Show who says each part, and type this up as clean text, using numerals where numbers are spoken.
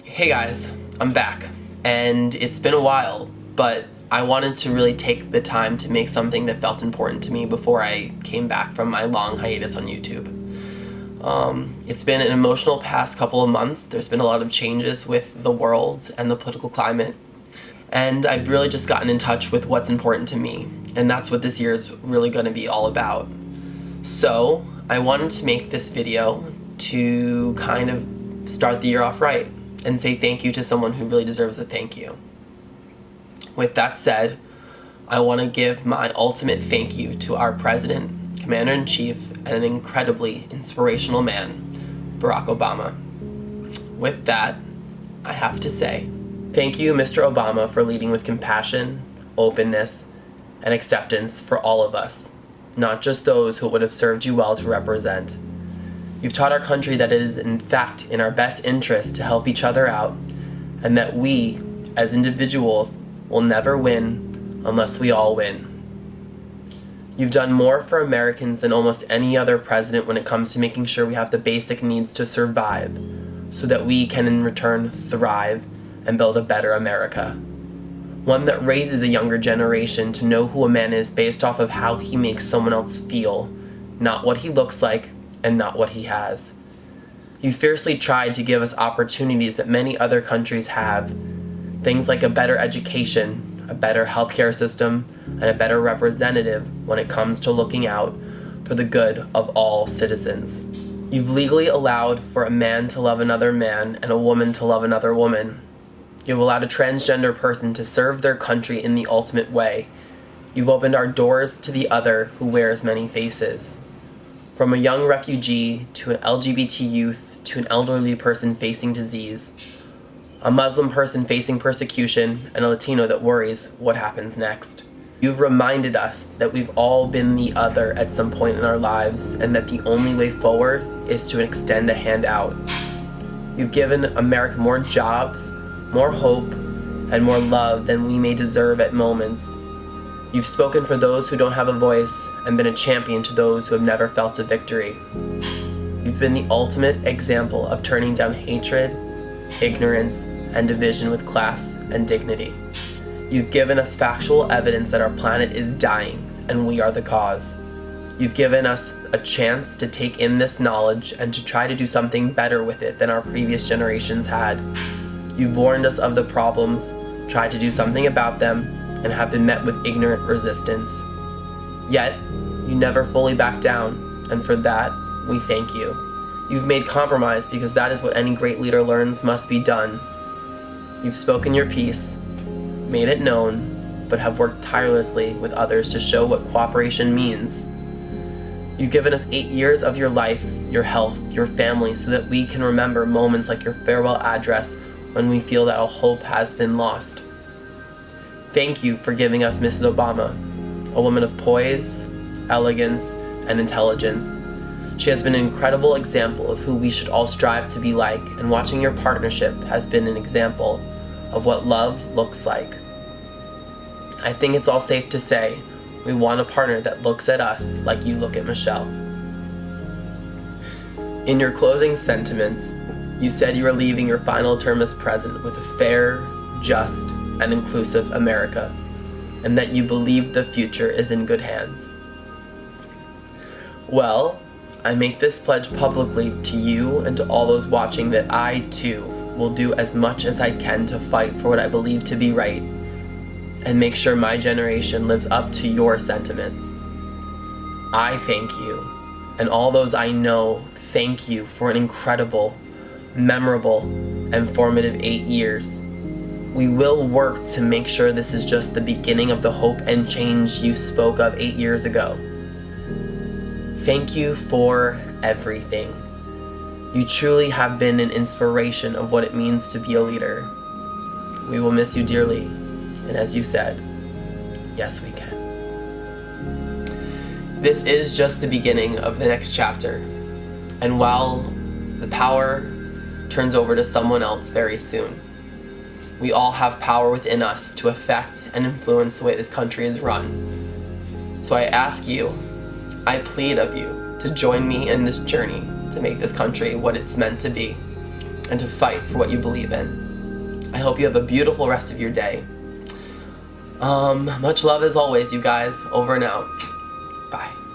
Speaker 1: Hey guys, I'm back, and it's been a while, but I wanted to really take the time to make something that felt important to me before I came back from my long hiatus on YouTube. It's been an emotional past couple of months. There's been a lot of changes with the world and the political climate, and I've really just gotten in touch with what's important to me, and that's what this year is really going to be all about. So I wanted to make this video to kind of start the year off right and say thank you to someone who really deserves a thank you. With that said, I want to give my ultimate thank you to our President, Commander-in-Chief, and an incredibly inspirational man, Barack Obama. With that, I have to say, thank you, Mr. Obama, for leading with compassion, openness, and acceptance for all of us, not just those who would have served you well to represent. You've taught our country that it is in fact in our best interest to help each other out, and that we, as individuals, will never win unless we all win. You've done more for Americans than almost any other president when it comes to making sure we have the basic needs to survive, so that we can in return thrive and build a better America. One that raises a younger generation to know who a man is based off of how he makes someone else feel, not what he looks like, and not what he has. You fiercely tried to give us opportunities that many other countries have. Things like a better education, a better healthcare system, and a better representative when it comes to looking out for the good of all citizens. You've legally allowed for a man to love another man and a woman to love another woman. You've allowed a transgender person to serve their country in the ultimate way. You've opened our doors to the other who wears many faces. From a young refugee, to an LGBT youth, to an elderly person facing disease, a Muslim person facing persecution, and a Latino that worries what happens next. You've reminded us that we've all been the other at some point in our lives, and that the only way forward is to extend a hand out. You've given America more jobs, more hope, and more love than we may deserve at moments. You've spoken for those who don't have a voice and been a champion to those who have never felt a victory. You've been the ultimate example of turning down hatred, ignorance, and division with class and dignity. You've given us factual evidence that our planet is dying and we are the cause. You've given us a chance to take in this knowledge and to try to do something better with it than our previous generations had. You've warned us of the problems, tried to do something about them, and have been met with ignorant resistance. Yet, you never fully backed down, and for that, we thank you. You've made compromise because that is what any great leader learns must be done. You've spoken your piece, made it known, but have worked tirelessly with others to show what cooperation means. You've given us 8 years of your life, your health, your family, so that we can remember moments like your farewell address when we feel that all hope has been lost. Thank you for giving us Mrs. Obama, a woman of poise, elegance, and intelligence. She has been an incredible example of who we should all strive to be like, and watching your partnership has been an example of what love looks like. I think it's all safe to say we want a partner that looks at us like you look at Michelle. In your closing sentiments, you said you are leaving your final term as president with a fair, just, and inclusive America, and that you believe the future is in good hands. Well, I make this pledge publicly to you and to all those watching that I, too, will do as much as I can to fight for what I believe to be right, and make sure my generation lives up to your sentiments. I thank you, and all those I know thank you for an incredible, memorable, and formative 8 years. We will work to make sure this is just the beginning of the hope and change you spoke of 8 years ago. Thank you for everything. You truly have been an inspiration of what it means to be a leader. We will miss you dearly, and as you said, yes we can. This is just the beginning of the next chapter, and while the power turns over to someone else very soon, we all have power within us to affect and influence the way this country is run. So I ask you, I plead of you to join me in this journey to make this country what it's meant to be. and to fight for what you believe in. I hope you have a beautiful rest of your day. Much love as always, you guys. Over and out. Bye.